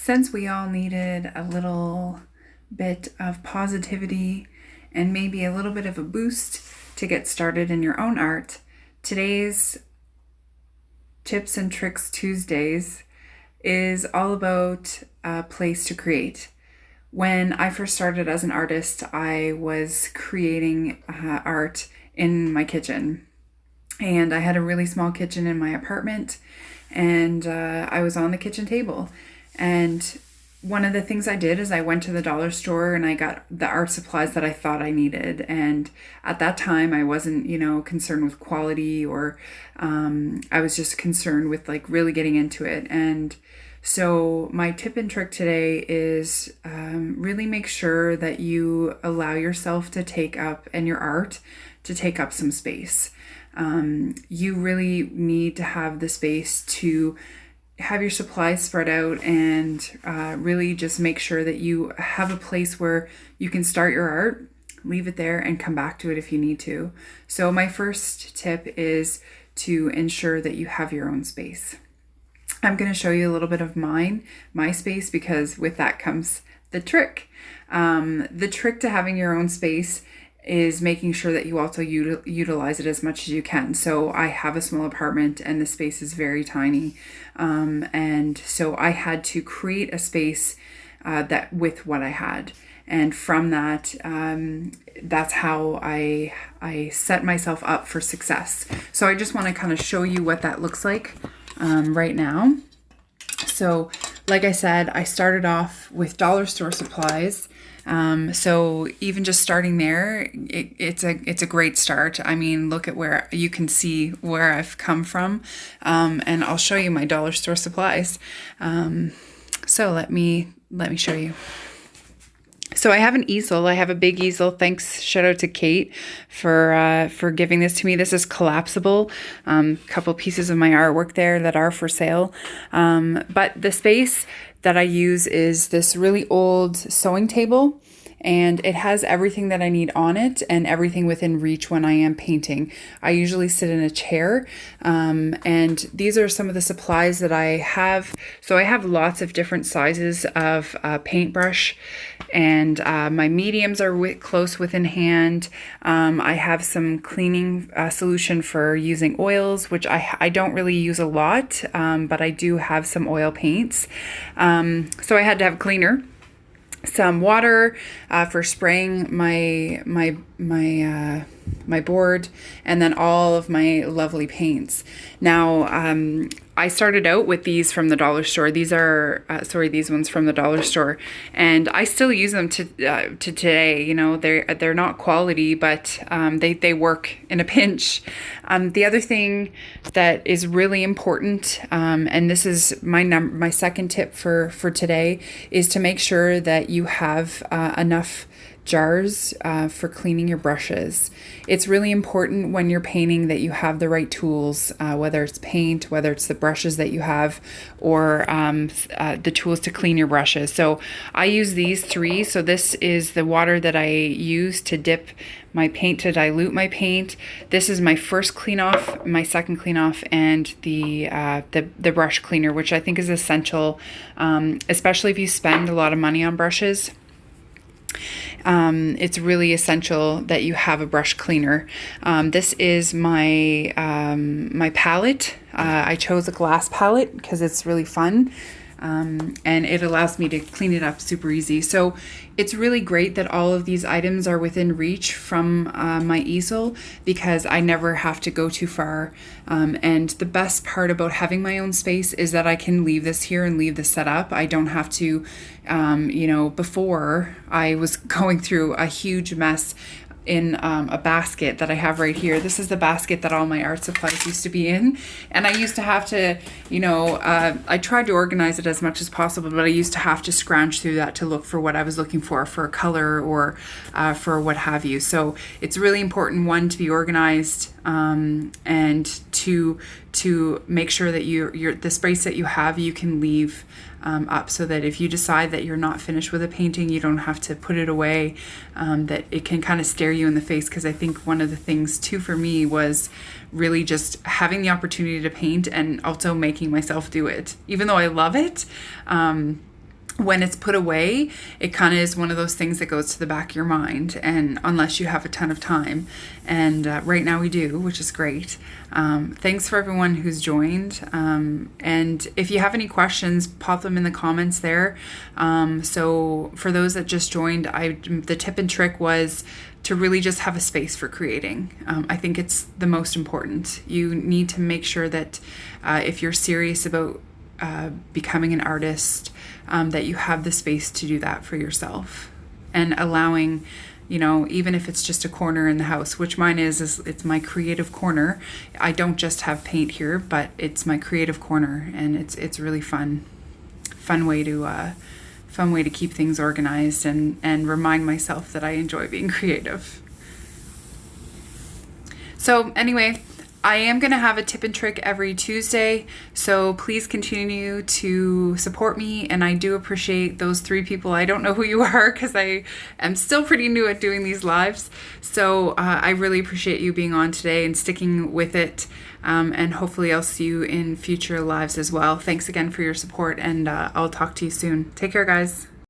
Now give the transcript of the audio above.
Since we all needed a little bit of positivity and maybe a little bit of a boost to get started in your own art, today's Tips and Tricks Tuesdays is all about a place to create. When I first started as an artist, I was creating art in my kitchen. And I had a really small kitchen in my apartment, and I was on the kitchen table. And one of the things I did is I went to the dollar store and I got the art supplies that I thought I needed. And at that time, I wasn't, concerned with quality, or I was just concerned with like really getting into it. And so my tip and trick today is really make sure that you allow yourself to take up, and your art to take up some space. You really need to have the space to have your supplies spread out, and really just make sure that you have a place where you can start your art, leave it there, and come back to it if you need to. So my first tip is to ensure that you have your own space. I'm going to show you a little bit of my space, because with that comes the trick. The trick to having your own space is making sure that you also utilize it as much as you can. So I have a small apartment and the space is very tiny. And so I had to create a space that with what I had. And from that, that's how I set myself up for success. So I just want to kind of show you what that looks like right now. So like I said, I started off with dollar store supplies. So even just starting there, it's a great start. I mean, look at where you can see where I've come from. And I'll show you my dollar store supplies. So let me show you. So I have an easel. I have a big easel. Thanks, shout out to Kate for giving this to me. This is collapsible. Couple pieces of my artwork there that are for sale. But the space that I use is this really old sewing table, and it has everything that I need on it and everything within reach when I am painting. I usually sit in a chair, and these are some of the supplies that I have. So I have lots of different sizes of paintbrush, and my mediums are close within hand. I have some cleaning solution for using oils, which I don't really use a lot, but I do have some oil paints. So I had to have cleaner. Some water for spraying my board, and then all of my lovely paints. Now, I started out with these from the dollar store. These are, these ones from the dollar store, and I still use them to today. They're not quality, but they work in a pinch. The other thing that is really important, and this is my second tip for today, is to make sure that you have enough jars for cleaning your brushes. It's really important when you're painting that you have the right tools, whether it's paint, whether it's the brushes that you have, or the tools to clean your brushes. So I use these three. So this is the water that I use to dip my paint, to dilute my paint. This is my first clean off, my second clean off, and the brush cleaner, which I think is essential, especially if you spend a lot of money on brushes. It's really essential that you have a brush cleaner. This is my my palette. I chose a glass palette because it's really fun. And it allows me to clean it up super easy. So it's really great that all of these items are within reach from my easel, because I never have to go too far. And the best part about having my own space is that I can leave this here and leave this set up. I don't have to, before I was going through a huge mess in a basket that I have right here. This is the basket that all my art supplies used to be in. And I used to have to, I tried to organize it as much as possible, but I used to have to scrounge through that to look for what I was looking for a color, or for what have you. So it's really important, one, to be organized, and to make sure that you're the space that you have, you can leave up, so that if you decide that you're not finished with a painting, you don't have to put it away, that it can kind of stare you in the face. Because I think one of the things too for me was really just having the opportunity to paint, and also making myself do it, even though I love it. when it's put away, it kind of is one of those things that goes to the back of your mind, and unless you have a ton of time, and right now we do, which is great. Thanks for everyone who's joined, and if you have any questions, pop them in the comments there. So for those that just joined, the tip and trick was to really just have a space for creating. I think it's the most important. You need to make sure that if you're serious about becoming an artist, that you have the space to do that for yourself, and allowing, even if it's just a corner in the house, which mine is it's my creative corner. I don't just have paint here, but it's my creative corner, and it's really fun way to keep things organized and remind myself that I enjoy being creative. So anyway, I am going to have a tip and trick every Tuesday, so please continue to support me, and I do appreciate those 3 people. I don't know who you are because I am still pretty new at doing these lives, so I really appreciate you being on today and sticking with it, and hopefully I'll see you in future lives as well. Thanks again for your support, and I'll talk to you soon. Take care, guys.